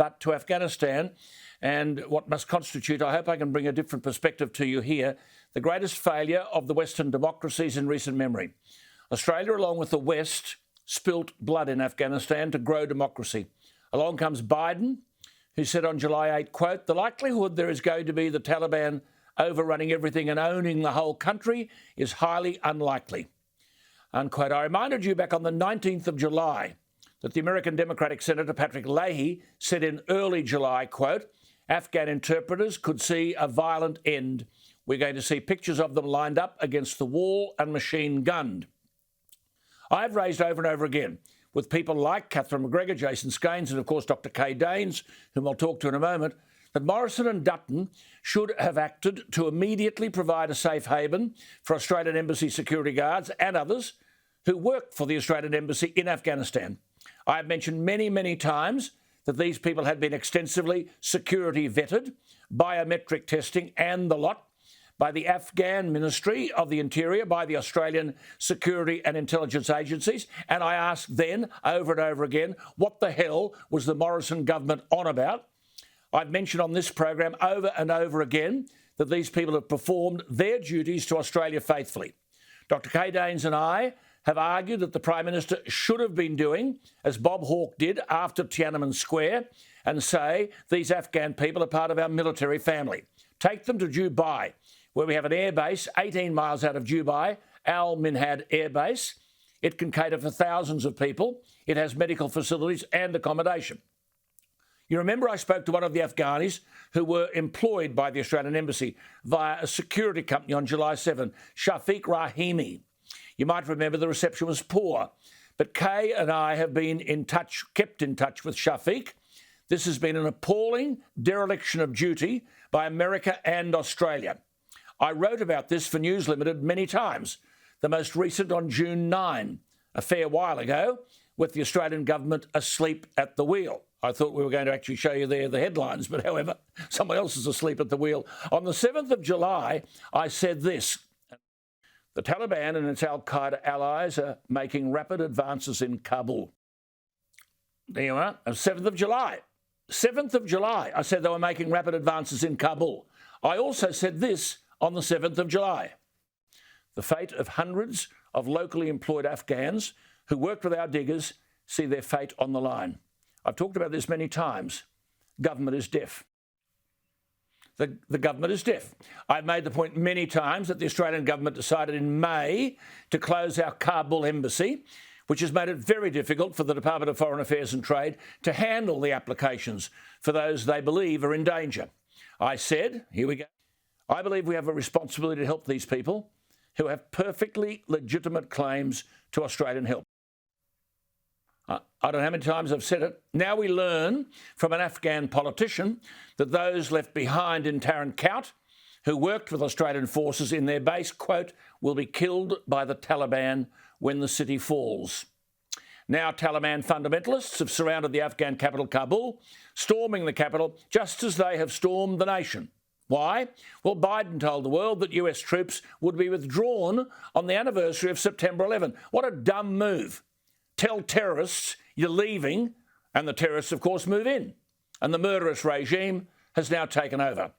but to Afghanistan and what must constitute, I hope I can bring a different perspective to you here, the greatest failure of the Western democracies in recent memory. Australia, along with the West, spilt blood in Afghanistan to grow democracy. Along comes Biden, who said on July 8, quote, "The likelihood there is going to be the Taliban overrunning everything and owning the whole country is highly unlikely," unquote. I reminded you back on the 19th of July that the American Democratic Senator Patrick Leahy said in early July, quote, "Afghan interpreters could see a violent end. We're going to see pictures of them lined up against the wall and machine gunned." I've raised over and over again with people like Catherine McGregor, Jason Skanes, and of course Dr. Kay Danes, whom I'll talk to in a moment, that Morrison and Dutton should have acted to immediately provide a safe haven for Australian Embassy security guards and others who work for the Australian Embassy in Afghanistan. I have mentioned many, many times that these people had been extensively security vetted, biometric testing and the lot, by the Afghan Ministry of the Interior, by the Australian Security and Intelligence Agencies. And I asked then, over and over again, what the hell was the Morrison government on about? I've mentioned on this program over and over again that these people have performed their duties to Australia faithfully. Dr. Kay Danes and I have argued that the Prime Minister should have been doing, as Bob Hawke did after Tiananmen Square, and say these Afghan people are part of our military family. Take them to Dubai, where we have an airbase 18 miles out of Dubai, Al Minhad Air Base. It can cater for thousands of people. It has medical facilities and accommodation. You remember I spoke to one of the Afghanis who were employed by the Australian Embassy via a security company on July 7, Shafiq Rahimi. You might remember the reception was poor, but Kay and I have been kept in touch with Shafiq. This has been an appalling dereliction of duty by America and Australia. I wrote about this for News Limited many times, the most recent on June 9, a fair while ago, with the Australian government asleep at the wheel. I thought we were going to actually show you there the headlines, but however, someone else is asleep at the wheel. On the 7th of July, I said this: the Taliban and its al-Qaeda allies are making rapid advances in Kabul. There you are, 7th of July. 7th of July, I said they were making rapid advances in Kabul. I also said this on the 7th of July. The fate of hundreds of locally employed Afghans who worked with our diggers see their fate on the line. I've talked about this many times. Government is deaf. The government is deaf. I've made the point many times that the Australian government decided in May to close our Kabul embassy, which has made it very difficult for the Department of Foreign Affairs and Trade to handle the applications for those they believe are in danger. I said, here we go, I believe we have a responsibility to help these people who have perfectly legitimate claims to Australian help. I don't know how many times I've said it. Now we learn from an Afghan politician that those left behind in Tarin Kowt, who worked with Australian forces in their base, quote, will be killed by the Taliban when the city falls. Now Taliban fundamentalists have surrounded the Afghan capital, Kabul, storming the capital just as they have stormed the nation. Why? Well, Biden told the world that US troops would be withdrawn on the anniversary of September 11. What a dumb move. Tell terrorists you're leaving, and the terrorists, of course, move in. And the murderous regime has now taken over.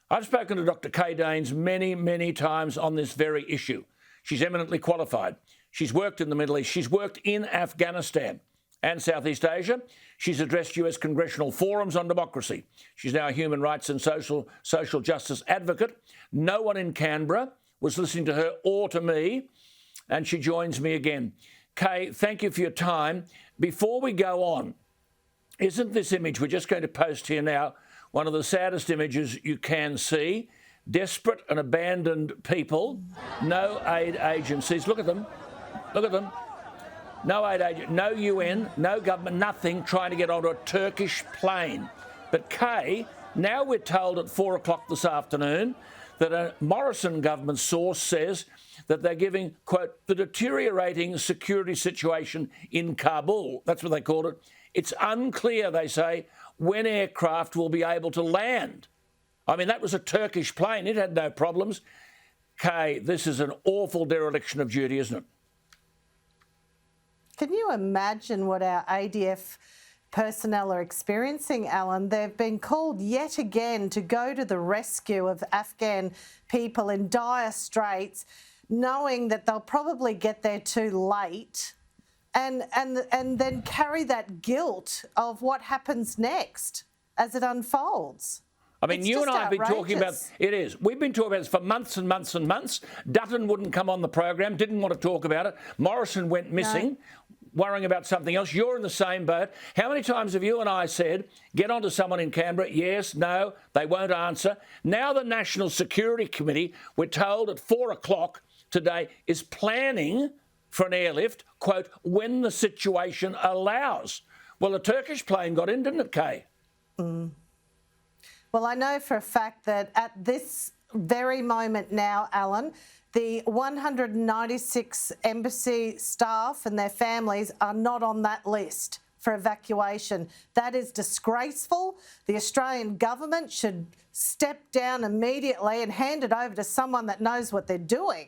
I've spoken to Dr. Kay Danes many, many times on this very issue. She's eminently qualified. She's worked in the Middle East. She's worked in Afghanistan and Southeast Asia. She's addressed US congressional forums on democracy. She's now a human rights and social justice advocate. No one in Canberra was listening to her or to me, and she joins me again. Kay, thank you for your time. Before we go on, isn't this image we're just going to post here now one of the saddest images you can see? Desperate and abandoned people, no aid agencies. Look at them. Look at them. No aid agent, no UN, no government, nothing trying to get onto a Turkish plane. But Kay, now we're told at 4 o'clock this afternoon that a Morrison government source says that they're giving, quote, the deteriorating security situation in Kabul, that's what they called it. It's unclear, they say, when aircraft will be able to land. I mean, that was a Turkish plane. It had no problems. Kay, this is an awful dereliction of duty, isn't it? Can you imagine what our ADF personnel are experiencing, Alan. They've been called yet again to go to the rescue of Afghan people in dire straits, knowing that they'll probably get there too late, and then carry that guilt of what happens next as it unfolds. I mean, you and I have been talking about it. We've been talking about this for months and months and months. Dutton wouldn't come on the program, didn't want to talk about it. Morrison went missing, worrying about something else. You're in the same boat. How many times have you and I said, get onto someone in Canberra? Yes, no, they won't answer. Now the National Security Committee, we're told at 4 o'clock today, is planning for an airlift, quote, when the situation allows. Well, a Turkish plane got in, didn't it, Kay? Well, I know for a fact that at this very moment now, Alan, the 196 embassy staff and their families are not on that list for evacuation. That is disgraceful. The Australian government should step down immediately and hand it over to someone that knows what they're doing.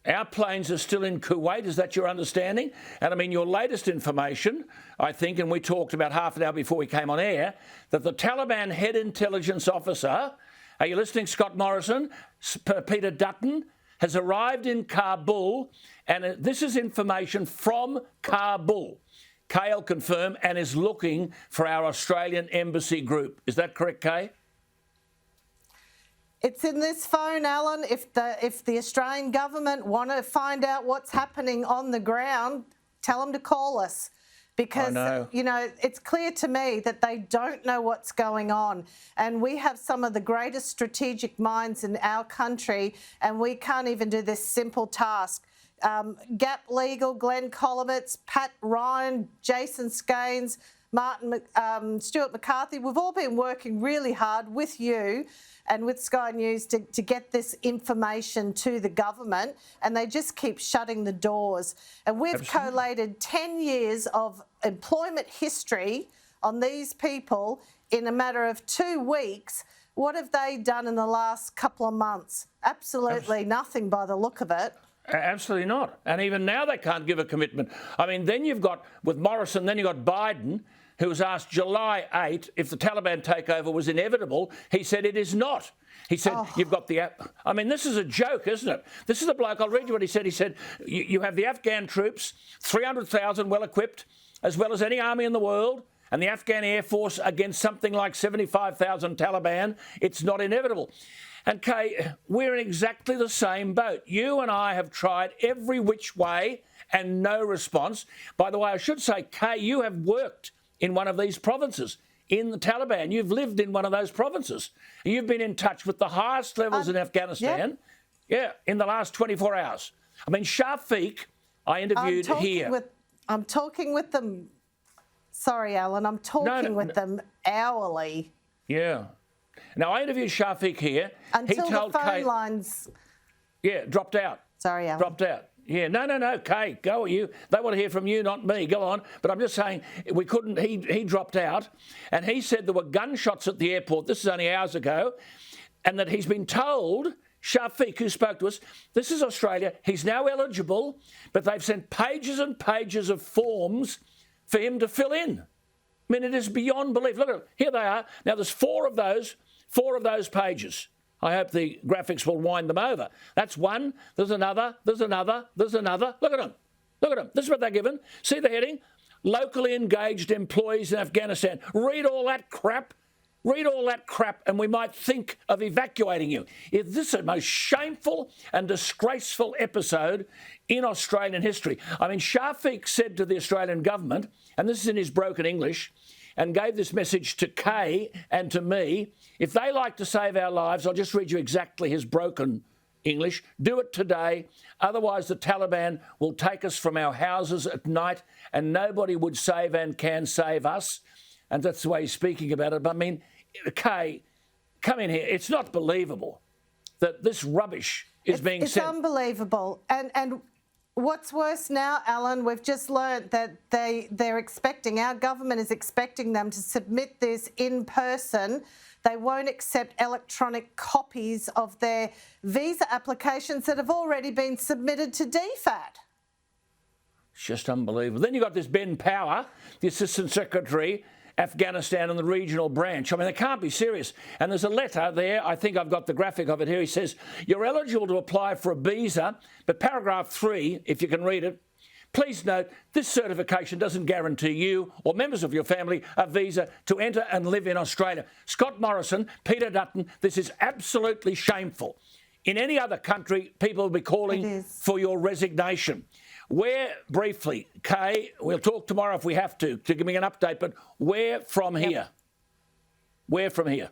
Our planes are still in Kuwait, is that your understanding? And I mean, your latest information, I think, and we talked about half an hour before we came on air, that the Taliban head intelligence officer, are you listening, Scott Morrison? Peter Dutton has arrived in Kabul, and this is information from Kabul. Kay will confirm, and is looking for our Australian embassy group. Is that correct, Kay? It's in this phone, Alan. If the Australian government want to find out what's happening on the ground, tell them to call us. Because, you know, it's clear to me that they don't know what's going on. And we have some of the greatest strategic minds in our country, and we can't even do this simple task. Gap Legal, Glenn Colomitz, Pat Ryan, Jason Skanes, Stuart McCarthy, we've all been working really hard with you and with Sky News to get this information to the government, and they just keep shutting the doors. And we've collated 10 years of employment history on these people in a matter of 2 weeks. What have they done in the last couple of months? Absolutely nothing by the look of it. Absolutely not. And even now they can't give a commitment. I mean, then you've got, with Morrison, then you've got Biden, who was asked July 8 if the Taliban takeover was inevitable. He said it is not. He said, you've got the... I mean, this is a joke, isn't it? This is a bloke, I'll read you what he said. He said, you have the Afghan troops, 300,000 well-equipped, as well as any army in the world, and the Afghan Air Force against something like 75,000 Taliban. It's not inevitable. And Kay, we're in exactly the same boat. You and I have tried every which way and no response. By the way, I should say, Kay, you have worked in one of these provinces, in the Taliban. You've lived in one of those provinces. You've been in touch with the highest levels in Afghanistan, in the last 24 hours. I mean, Shafiq, I interviewed here. I'm talking with them. Sorry, Alan, I'm talking with them hourly. Yeah. Now, I interviewed Shafiq here. Until the phone lines... Yeah, dropped out. Sorry, Alan. Dropped out. Yeah, no, Kay, go you. They want to hear from you, not me. Go on. But I'm just saying, we couldn't, he dropped out, and he said there were gunshots at the airport. This is only hours ago, and that he's been told, Shafiq, who spoke to us, this is Australia, he's now eligible, but they've sent pages and pages of forms for him to fill in. I mean, it is beyond belief. Look at it. Here they are. Now, there's four of those pages. I hope the graphics will wind them over. That's one. There's another. There's another. There's another. Look at them. Look at them. This is what they're given. See the heading? Locally engaged employees in Afghanistan. Read all that crap. Read all that crap, and we might think of evacuating you. If this is the most shameful and disgraceful episode in Australian history. I mean, Shafiq said to the Australian government, and this is in his broken English, and gave this message to Kay and to me, if they like to save our lives, I'll just read you exactly his broken English, do it today, otherwise the Taliban will take us from our houses at night and nobody would save and can save us. And that's the way he's speaking about it. But I mean, Kay, come in here. It's not believable that this rubbish is being sent. It's unbelievable. And what's worse now, Alan, we've just learnt that they're expecting, our government is expecting them to submit this in person. They won't accept electronic copies of their visa applications that have already been submitted to DFAT. It's just unbelievable. Then you've got this Ben Power, the Assistant Secretary, Afghanistan and the regional branch. I mean, they can't be serious. And there's a letter there, I think I've got the graphic of it here. He says, you're eligible to apply for a visa, but paragraph 3, if you can read it, please note, this certification doesn't guarantee you or members of your family a visa to enter and live in Australia. Scott Morrison, Peter Dutton, this is absolutely shameful. In any other country, people will be calling for your resignation. Where, briefly, Kay, we'll talk tomorrow if we have to give me an update, but where from here? Where from here?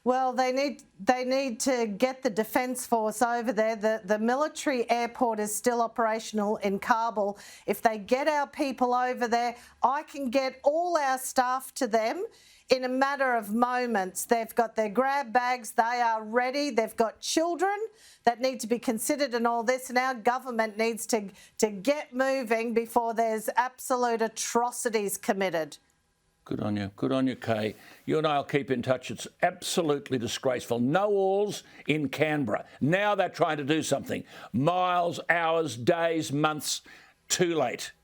Well, they need to get the Defence Force over there. The military airport is still operational in Kabul. If they get our people over there, I can get all our staff to them in a matter of moments. They've got their grab bags, they are ready. They've got children that need to be considered in all this, and our government needs to get moving before there's absolute atrocities committed. Good on you, Kay. You and I will keep in touch. It's absolutely disgraceful. No walls in Canberra. Now they're trying to do something. Miles, hours, days, months, too late.